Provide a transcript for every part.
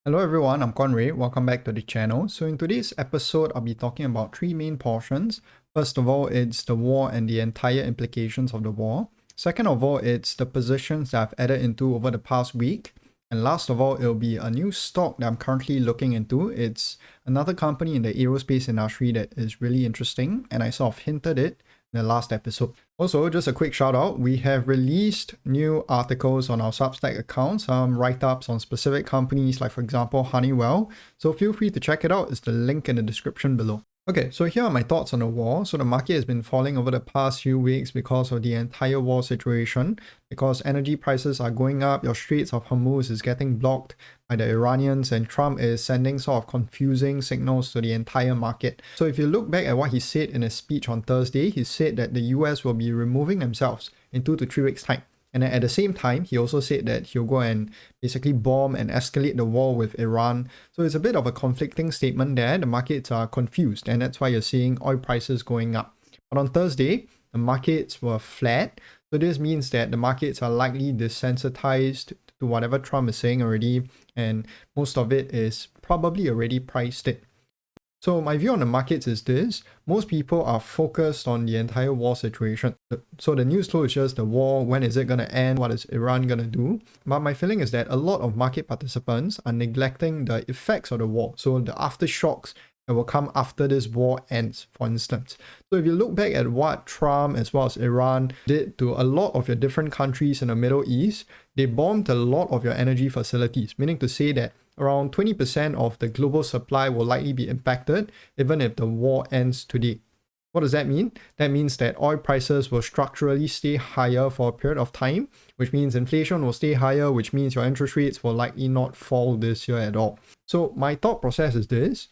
Hello everyone, I'm Conray. Welcome back to the channel. So in today's episode, I'll be talking about three main portions. First of all, it's the war and the entire implications of the war. Second of all, it's the positions that I've added into over the past week. And last of all, it'll be a new stock that I'm currently looking into. It's another company in the aerospace industry that is really interesting, and I sort of hinted it in the last episode. Also, just a quick shout out, we have released new articles on our Substack account, some write-ups on specific companies like for example Honeywell, so feel free to check it out. It's the link in the description below. Okay, so here are my thoughts on the war. So the market has been falling over the past few weeks because of the entire war situation, because energy prices are going up, your Straits of Hormuz is getting blocked by the Iranians, and Trump is sending sort of confusing signals to the entire market. So if you look back at what he said in his speech on Thursday, he said that the US will be removing themselves in 2 to 3 weeks' time. And then at the same time, he also said that he'll go and basically bomb and escalate the war with Iran. So it's a bit of a conflicting statement there. The markets are confused, and that's why you're seeing oil prices going up. But on Thursday, the markets were flat. So this means that the markets are likely desensitized to whatever Trump is saying already, and most of it is probably already priced in. So my view on the markets is this: most people are focused on the entire war situation. So the news flow is just the war, when is it going to end, what is Iran going to do? But my feeling is that a lot of market participants are neglecting the effects of the war. So the aftershocks that will come after this war ends, for instance. So if you look back at what Trump as well as Iran did to a lot of your different countries in the Middle East, they bombed a lot of your energy facilities, meaning to say that around 20% of the global supply will likely be impacted even if the war ends today. What does that mean? That means that oil prices will structurally stay higher for a period of time, which means inflation will stay higher, which means your interest rates will likely not fall this year at all. So my thought process is this: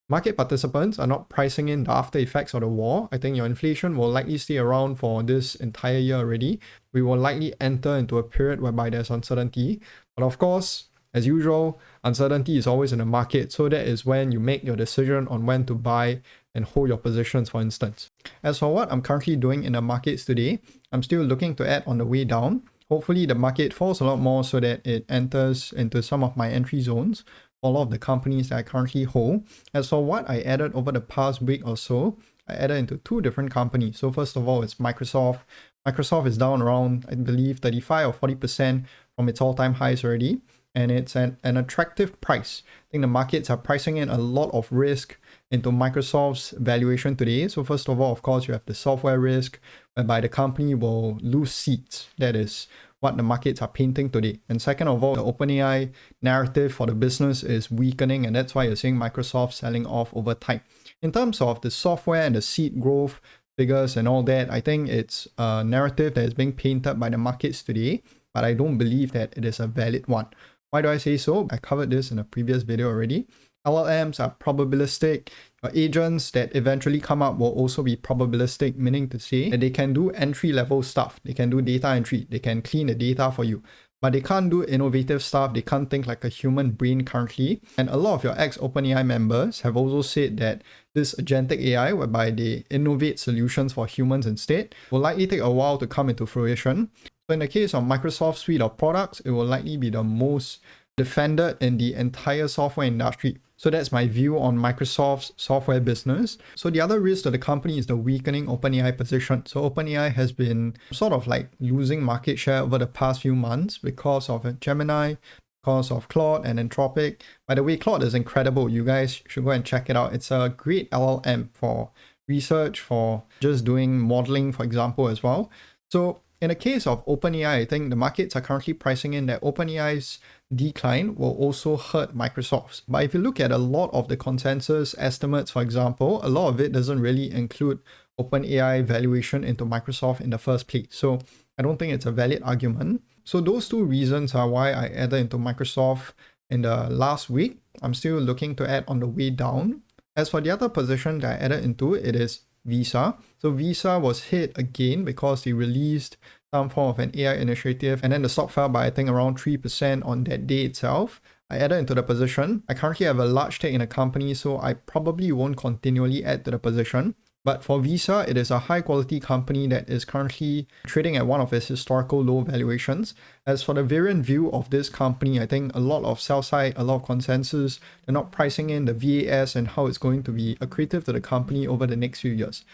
market participants are not pricing in the after effects of the war. I think your inflation will likely stay around for this entire year already. We will likely enter into a period whereby there's uncertainty. But of course, as usual, uncertainty is always in the market, so that is when you make your decision on when to buy and hold your positions, for instance. As for what I'm currently doing in the markets today, I'm still looking to add on the way down. Hopefully the market falls a lot more so that it enters into some of my entry zones for a lot of the companies that I currently hold. As for what I added over the past week or so, I added into two different companies. So first of all, it's Microsoft. Microsoft is down around, I believe, 35 or 40% from its all-time highs already. And it's an attractive price. I think the markets are pricing in a lot of risk into Microsoft's valuation today. So first of all, of course, you have the software risk, whereby the company will lose seats. That is what the markets are painting today. And second of all, the OpenAI narrative for the business is weakening, and that's why you're seeing Microsoft selling off over time. In terms of the software and the seat growth figures and all that, I think it's a narrative that is being painted by the markets today, but I don't believe that it is a valid one. Why do I say so? I covered this in a previous video already. LLMs are probabilistic. Your agents that eventually come up will also be probabilistic, meaning to say that they can do entry-level stuff. They can do data entry. They can clean the data for you. But they can't do innovative stuff. They can't think like a human brain currently. And a lot of your ex-OpenAI members have also said that this agentic AI, whereby they innovate solutions for humans instead, will likely take a while to come into fruition. So in the case of Microsoft's suite of products, it will likely be the most defended in the entire software industry. So that's my view on Microsoft's software business. So the other risk to the company is the weakening OpenAI position. So OpenAI has been sort of like losing market share over the past few months because of Gemini, because of Claude and Anthropic. By the way, Claude is incredible. You guys should go and check it out. It's a great LLM for research, for just doing modeling, for example, as well. So in the case of OpenAI, I think the markets are currently pricing in that OpenAI's decline will also hurt Microsoft's. But if you look at a lot of the consensus estimates, for example, a lot of it doesn't really include OpenAI valuation into Microsoft in the first place. So I don't think it's a valid argument. So those two reasons are why I added into Microsoft in the last week. I'm still looking to add on the way down. As for the other position that I added into, it is Visa. So Visa was hit again because they released some form of an AI initiative, and then the stock fell by I think around 3% on that day itself. I added into the position. I currently have a large stake in a company, so I probably won't continually add to the position. But for Visa, it is a high quality company that is currently trading at one of its historical low valuations. As for the variant view of this company, I think a lot of sell side, a lot of consensus, they're not pricing in the VAS and how it's going to be accretive to the company over the next few years.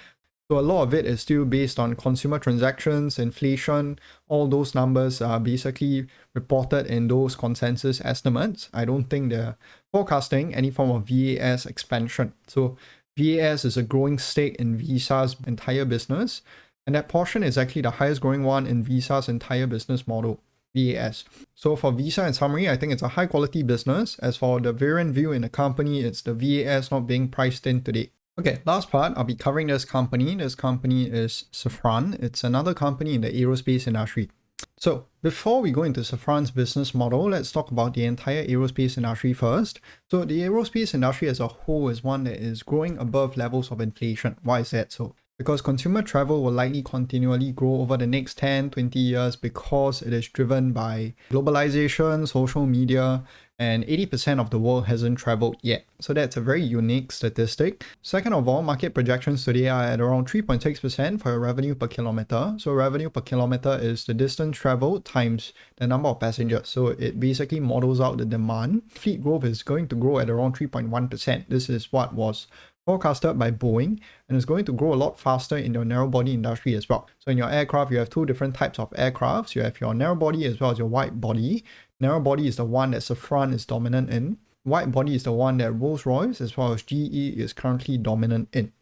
So a lot of it is still based on consumer transactions, inflation, all those numbers are basically reported in those consensus estimates. I don't think they're forecasting any form of VAS expansion. So VAS is a growing stake in Visa's entire business, and that portion is actually the highest growing one in Visa's entire business model, VAS. So for Visa in summary, I think it's a high quality business. As for the variant view in the company, it's the VAS not being priced in today. Okay, last part, I'll be covering this company. This company is Safran. It's another company in the aerospace industry. So before we go into Safran's business model, let's talk about the entire aerospace industry first. So the aerospace industry as a whole is one that is growing above levels of inflation. Why is that so? Because consumer travel will likely continually grow over the next 10, 20 years because it is driven by globalization, social media, and 80% of the world hasn't traveled yet. So that's a very unique statistic. Second of all, market projections today are at around 3.6% for your revenue per kilometer. So revenue per kilometer is the distance traveled times the number of passengers. So it basically models out the demand. Fleet growth is going to grow at around 3.1%. This is what was forecasted by Boeing, and it's going to grow a lot faster in your narrow body industry as well. So in your aircraft, you have two different types of aircrafts. You have your narrow body as well as your wide body. Narrow body is the one that Safran is dominant in. Wide body is the one that Rolls-Royce as well as GE is currently dominant in.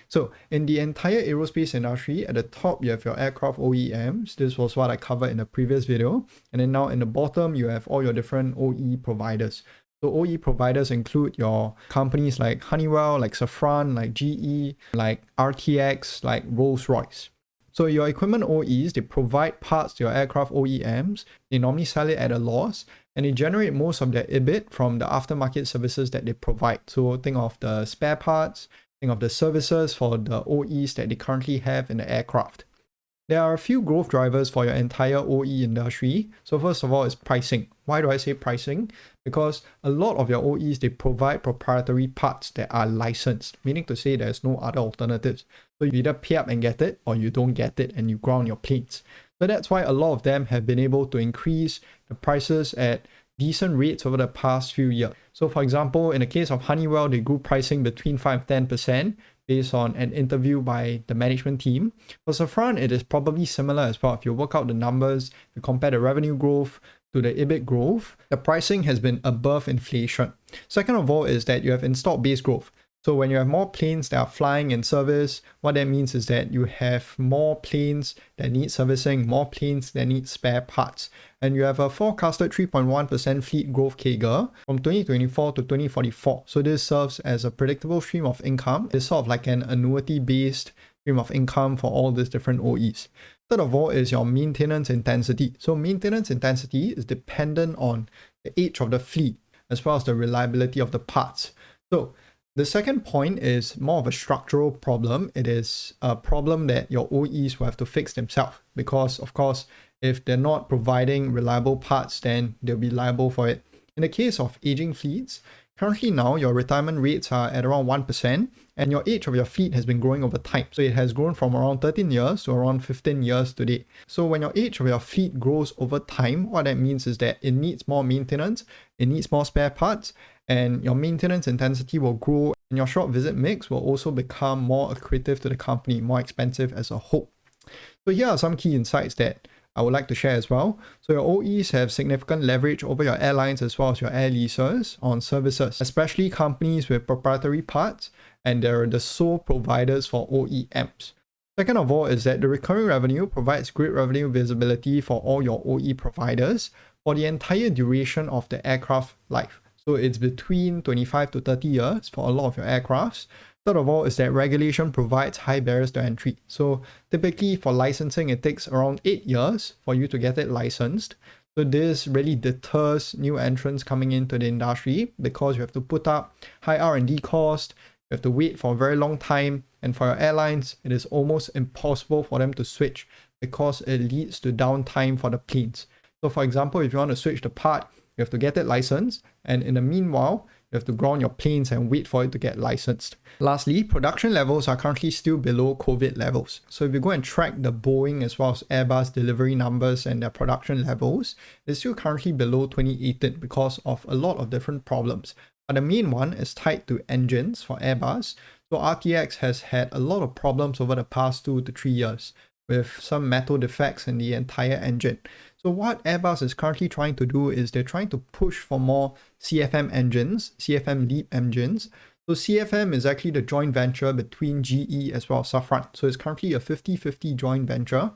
So in the entire aerospace industry, at the top you have your aircraft OEMs. This was what I covered in the previous video. And then now in the bottom, you have all your different OE providers. So OE providers include your companies like Honeywell, like Safran, like GE, like RTX, like Rolls-Royce. So your equipment OEs, they provide parts to your aircraft OEMs. They normally sell it at a loss, and they generate most of their EBIT from the aftermarket services that they provide. So think of the spare parts, think of the services for the OEs that they currently have in the aircraft. There are a few growth drivers for your entire OE industry. So first of all is pricing. Why do I say pricing? Because a lot of your OEs, they provide proprietary parts that are licensed, meaning to say there's no other alternatives. So you either pay up and get it, or you don't get it and you ground your planes. So that's why a lot of them have been able to increase the prices at decent rates over the past few years. So for example, in the case of Honeywell, they grew pricing between 5 and 10% based on an interview by the management team. For Safran, it is probably similar as well. If you work out the numbers, you compare the revenue growth to the EBIT growth, the pricing has been above inflation. Second of all is that you have installed base growth. So when you have more planes that are flying in service, what that means is that you have more planes that need servicing, more planes that need spare parts. And you have a forecasted 3.1% fleet growth CAGR from 2024 to 2044. So this serves as a predictable stream of income. It's sort of like an annuity-based stream of income for all these different OEs. Third of all is your maintenance intensity. So maintenance intensity is dependent on the age of the fleet as well as the reliability of the parts. So the second point is more of a structural problem. It is a problem that your OEs will have to fix themselves because, of course, if they're not providing reliable parts, then they'll be liable for it. In the case of aging fleets, currently now your retirement rates are at around 1% and your age of your fleet has been growing over time. So it has grown from around 13 years to around 15 years today. So when your age of your fleet grows over time, what that means is that it needs more maintenance, it needs more spare parts, and your maintenance intensity will grow and your short visit mix will also become more accretive to the company, more expensive as a whole. So here are some key insights that I would like to share as well. So your OEs have significant leverage over your airlines as well as your air leases on services, especially companies with proprietary parts, and they're the sole providers for OEMs. Second of all is that the recurring revenue provides great revenue visibility for all your OE providers for the entire duration of the aircraft life. So it's between 25 to 30 years for a lot of your aircrafts. Third of all is that regulation provides high barriers to entry. So typically for licensing, it takes around 8 years for you to get it licensed. So this really deters new entrants coming into the industry because you have to put up high R&D cost, you have to wait for a very long time, and for your airlines, it is almost impossible for them to switch because it leads to downtime for the planes. So for example, if you want to switch the part, you have to get it licensed, and in the meanwhile, You have to ground your planes and wait for it to get licensed. Lastly, production levels are currently still below COVID levels. So if you go and track the Boeing as well as Airbus delivery numbers and their production levels, it's still currently below 2018 because of a lot of different problems. But the main one is tied to engines for Airbus. So RTX has had a lot of problems over the past 2 to 3 years with some metal defects in the entire engine. So what Airbus is currently trying to do is they're trying to push for more CFM engines, CFM LEAP engines. So CFM is actually the joint venture between GE as well as Safran. So it's currently a 50-50 joint venture.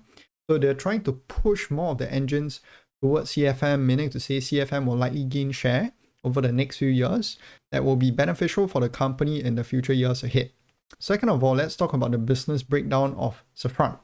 So they're trying to push more of the engines towards CFM, meaning to say CFM will likely gain share over the next few years. That will be beneficial for the company in the future years ahead. Second of all, let's talk about the business breakdown of Safran.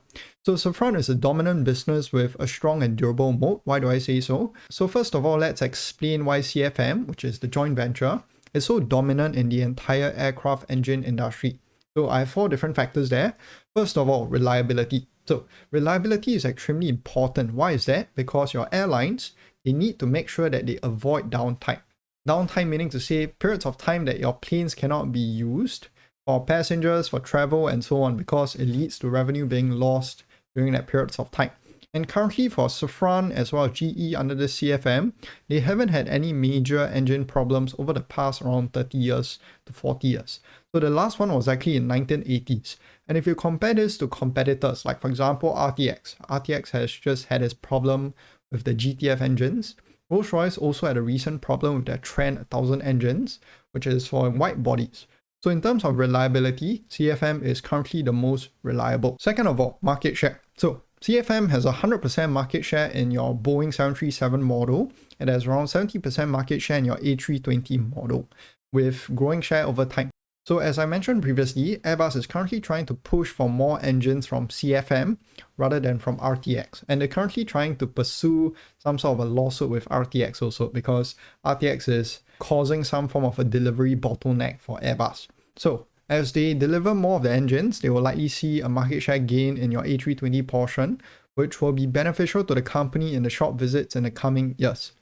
So Safran is a dominant business with a strong and durable moat. Why do I say so? So first of all, let's explain why CFM, which is the joint venture, is so dominant in the entire aircraft engine industry. So I have 4 different factors there. First of all, reliability. So reliability is extremely important. Why is that? Because your airlines, they need to make sure that they avoid downtime. Downtime meaning to say periods of time that your planes cannot be used for passengers, for travel, and so on, because it leads to revenue being lost during that periods of time. And currently for Safran as well as GE under the CFM, they haven't had any major engine problems over the past around 30 years to 40 years. So the last one was actually in 1980s. And if you compare this to competitors, like for example RTX has just had its problem with the GTF engines. Rolls-Royce also had a recent problem with their Trent 1000 engines, which is for wide bodies. So in terms of reliability, CFM is currently the most reliable. Second of all, market share. So CFM has 100% market share in your Boeing 737 model. It has around 70% market share in your A320 model, with growing share over time. So as I mentioned previously, Airbus is currently trying to push for more engines from CFM rather than from RTX. And they're currently trying to pursue some sort of a lawsuit with RTX also, because RTX is causing some form of a delivery bottleneck for Airbus. So as they deliver more of the engines, they will likely see a market share gain in your A320 portion, which will be beneficial to the company in the shop visits in the coming years.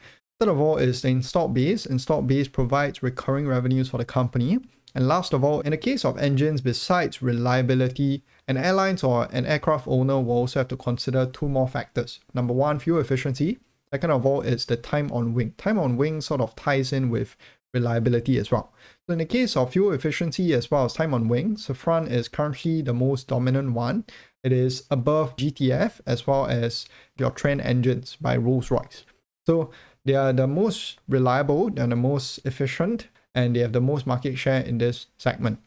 Third of all is the installed base. Installed base provides recurring revenues for the company. And last of all, in the case of engines, besides reliability, an airline or an aircraft owner will also have to consider 2 more factors. Number 1, fuel efficiency. Second of all is the time on wing. Time on wing sort of ties in with reliability as well. So in the case of fuel efficiency as well as time on wing, Safran is currently the most dominant one. It is above GTF as well as your Trent engines by Rolls-Royce. So they are the most reliable, they're the most efficient, and they have the most market share in this segment.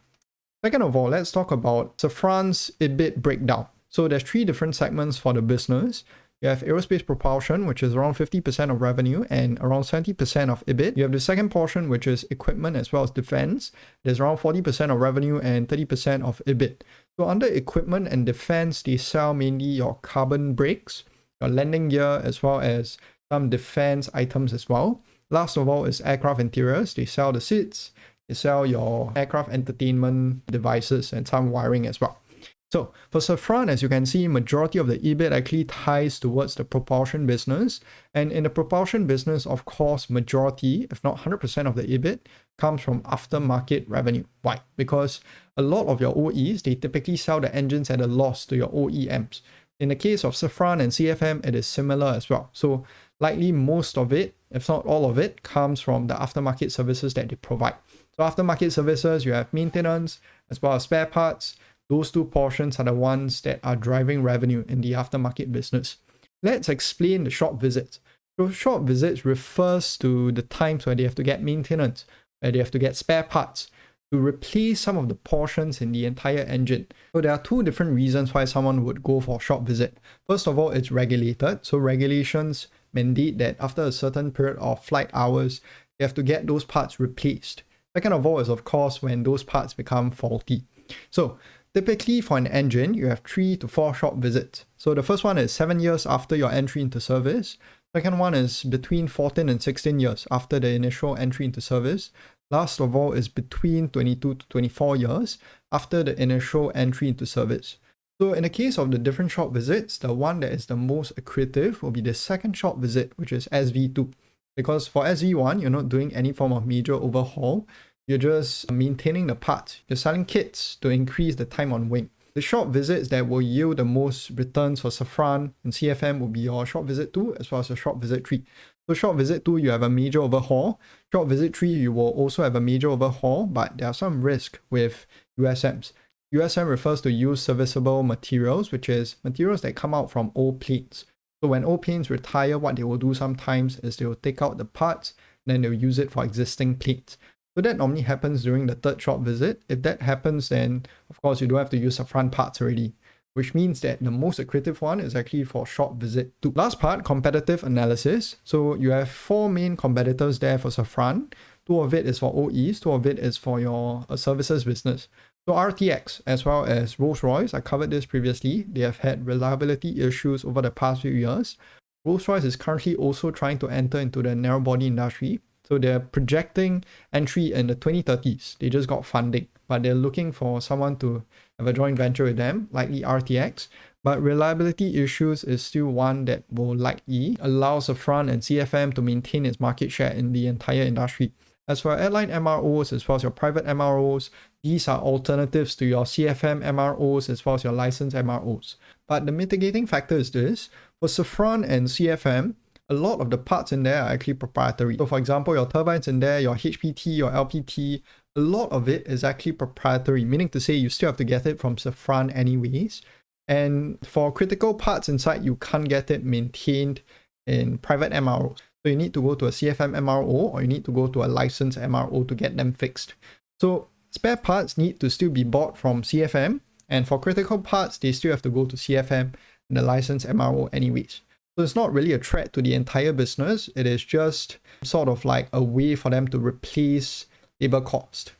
Second of all, let's talk about Safran's EBIT breakdown. So there's 3 different segments for the business. You have aerospace propulsion, which is around 50% of revenue and around 70% of EBIT. You have the second portion, which is equipment as well as defense. There's around 40% of revenue and 30% of EBIT. So under equipment and defense, they sell mainly your carbon brakes, your landing gear, as well as some defense items as well. Last of all is aircraft interiors. They sell the seats, they sell your aircraft entertainment devices and some wiring as well. So for Safran, as you can see, majority of the EBIT actually ties towards the propulsion business. And in the propulsion business, of course, majority, if not 100% of the EBIT comes from aftermarket revenue. Why? Because a lot of your OEs, they typically sell the engines at a loss to your OEMs. In the case of Safran and CFM, it is similar as well. So likely most of it, if not all of it, comes from the aftermarket services that they provide. So aftermarket services, you have maintenance as well as spare parts. Those 2 portions are the ones that are driving revenue in the aftermarket business. Let's explain the shop visits. So shop visits refers to the times where they have to get maintenance, where they have to get spare parts to replace some of the portions in the entire engine. So there are 2 different reasons why someone would go for a shop visit. First of all, it's regulated. So regulations mandate that after a certain period of flight hours, they have to get those parts replaced. Second of all is, of course, when those parts become faulty. So typically for an engine, you have 3 to 4 shop visits. So the first one is 7 years after your entry into service. Second one is between 14 and 16 years after the initial entry into service. Last of all is between 22 to 24 years after the initial entry into service. So in the case of the different shop visits, the one that is the most accretive will be the second shop visit, which is SV2. Because for SV1, you're not doing any form of major overhaul. You're just maintaining the parts. You're selling kits to increase the time on wing. The shop visits that will yield the most returns for Safran and CFM will be your shop visit 2 as well as your shop visit 3. So shop visit 2, you have a major overhaul. Shop visit 3, you will also have a major overhaul, but there are some risk with USMs. USM refers to used serviceable materials, which is materials that come out from old planes. So when old planes retire, what they will do sometimes is they will take out the parts, then they'll use it for existing planes. So that normally happens during the third shop visit. If that happens, then of course you don't have to use Safran parts already, which means that the most accretive one is actually for shop visit 2. Last part, competitive analysis. So you have 4 main competitors there for Safran. 2 of it is for OEs, 2 of it is for your services business. So RTX as well as Rolls-Royce, I covered this previously. They have had reliability issues over the past few years. Rolls-Royce is currently also trying to enter into the narrow body industry. So they're projecting entry in the 2030s. They just got funding, but they're looking for someone to have a joint venture with them, likely RTX. But reliability issues is still one that will likely allow Safran and CFM to maintain its market share in the entire industry. As for airline MROs as well as your private MROs, these are alternatives to your CFM MROs as well as your licensed MROs. But the mitigating factor is this: for Safran and CFM, a lot of the parts in there are actually proprietary. So for example, your turbines in there, your HPT, your LPT, a lot of it is actually proprietary, meaning to say you still have to get it from Safran anyways. And for critical parts inside, you can't get it maintained in private MROs. So you need to go to a CFM MRO or you need to go to a licensed MRO to get them fixed. So spare parts need to still be bought from CFM, and for critical parts, they still have to go to CFM and the licensed MRO anyways. So it's not really a threat to the entire business. It is just sort of like a way for them to replace labor cost.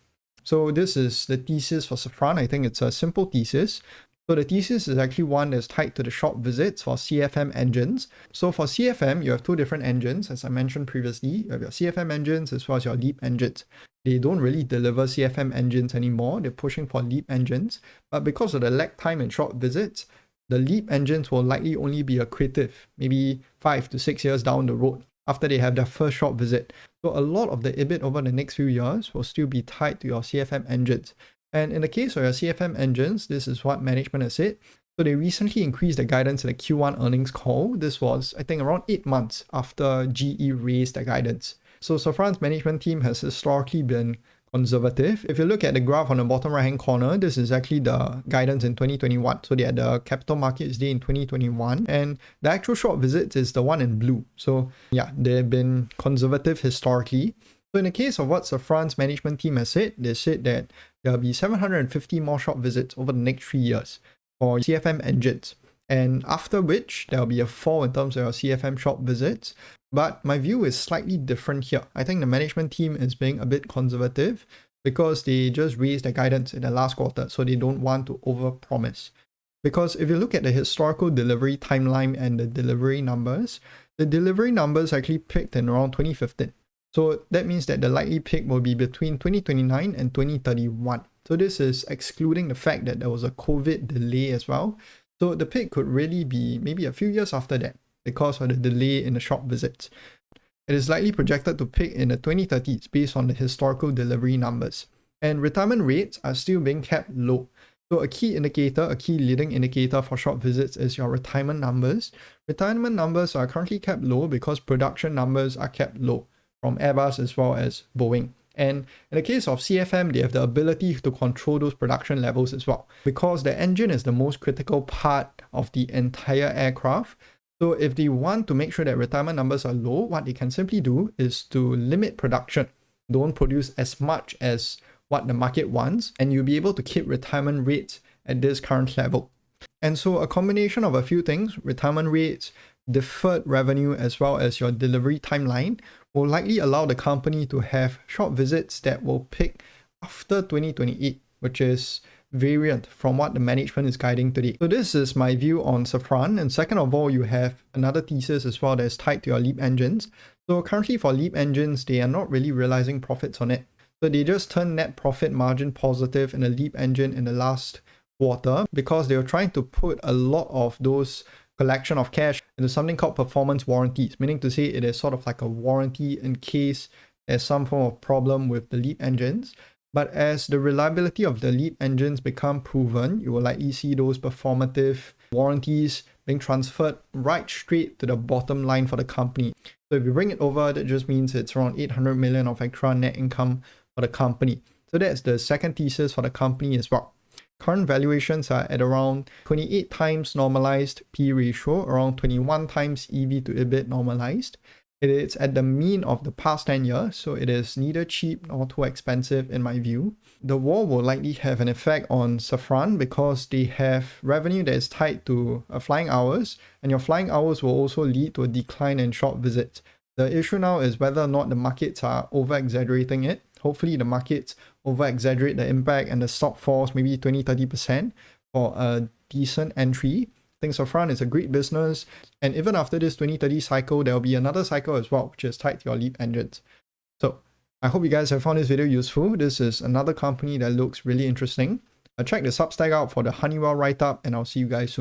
So this is the thesis for Safran. I think it's a simple thesis. So the thesis is actually one that's tied to the shop visits for CFM engines. So for CFM, you have 2 different engines. As I mentioned previously, you have your CFM engines as well as your LEAP engines. They don't really deliver CFM engines anymore. They're pushing for LEAP engines. But because of the lag time and shop visits, the LEAP engines will likely only be accretive, maybe 5 to 6 years down the road after they have their first shop visit. So a lot of the EBIT over the next few years will still be tied to your CFM engines. And in the case of your CFM engines, this is what management has said. So they recently increased the guidance in the Q1 earnings call. This was, I think, around 8 months after GE raised the guidance. So Safran's management team has historically been conservative. If you look at the graph on the bottom right hand corner, this is actually the guidance in 2021. So they had the Capital Markets Day in 2021, and the actual shop visits is the one in blue. So yeah, they've been conservative historically. So in the case of what Safran's management team has said, they said that there'll be 750 more shop visits over the next 3 years for CFM engines. And after which, there'll be a fall in terms of your CFM shop visits. But my view is slightly different here. I think the management team is being a bit conservative because they just raised the guidance in the last quarter, so they don't want to overpromise. Because if you look at the historical delivery timeline and the delivery numbers actually peaked in around 2015. So that means that the likely peak will be between 2029 and 2031. So this is excluding the fact that there was a COVID delay as well. So the peak could really be maybe a few years after that because of the delay in the shop visits. It is likely projected to peak in the 2030s based on the historical delivery numbers. And retirement rates are still being kept low. So a key leading indicator for shop visits is your retirement numbers. Retirement numbers are currently kept low because production numbers are kept low from Airbus as well as Boeing. And in the case of CFM, they have the ability to control those production levels as well because the engine is the most critical part of the entire aircraft. So if they want to make sure that retirement numbers are low, what they can simply do is to limit production. Don't produce as much as what the market wants, and you'll be able to keep retirement rates at this current level. And so a combination of a few things, retirement rates, deferred revenue, as well as your delivery timeline, will likely allow the company to have shop visits that will peak after 2028, which is variant from what the management is guiding today. So this is my view on Safran. And second of all, you have another thesis as well that is tied to your LEAP engines. So currently for LEAP engines, they are not really realizing profits on it. So they just turned net profit margin positive in a LEAP engine in the last quarter because they were trying to put a lot of those collection of cash into something called performance warranties, meaning to say it is sort of like a warranty in case there's some form of problem with the LEAP engines. But as the reliability of the LEAP engines become proven, you will likely see those performative warranties being transferred right straight to the bottom line for the company. So if you bring it over, that just means it's around 800 million of extra net income for the company. So that's the second thesis for the company as well. Current valuations are at around 28 times normalized P ratio, around 21 times EV to EBIT normalized. It is at the mean of the past 10 years, so it is neither cheap nor too expensive in my view. The war will likely have an effect on Safran because they have revenue that is tied to flying hours, and your flying hours will also lead to a decline in shop visits. The issue now is whether or not the markets are over-exaggerating it. Hopefully the markets over-exaggerate the impact and the stock falls maybe 20-30% for a decent entry. I think Safran is a great business, and even after this 2030 cycle, there will be another cycle as well, which is tied to your LEAP engines. So I hope you guys have found this video useful. This is another company that looks really interesting. Check the Substack out for the Honeywell write-up, and I'll see you guys soon.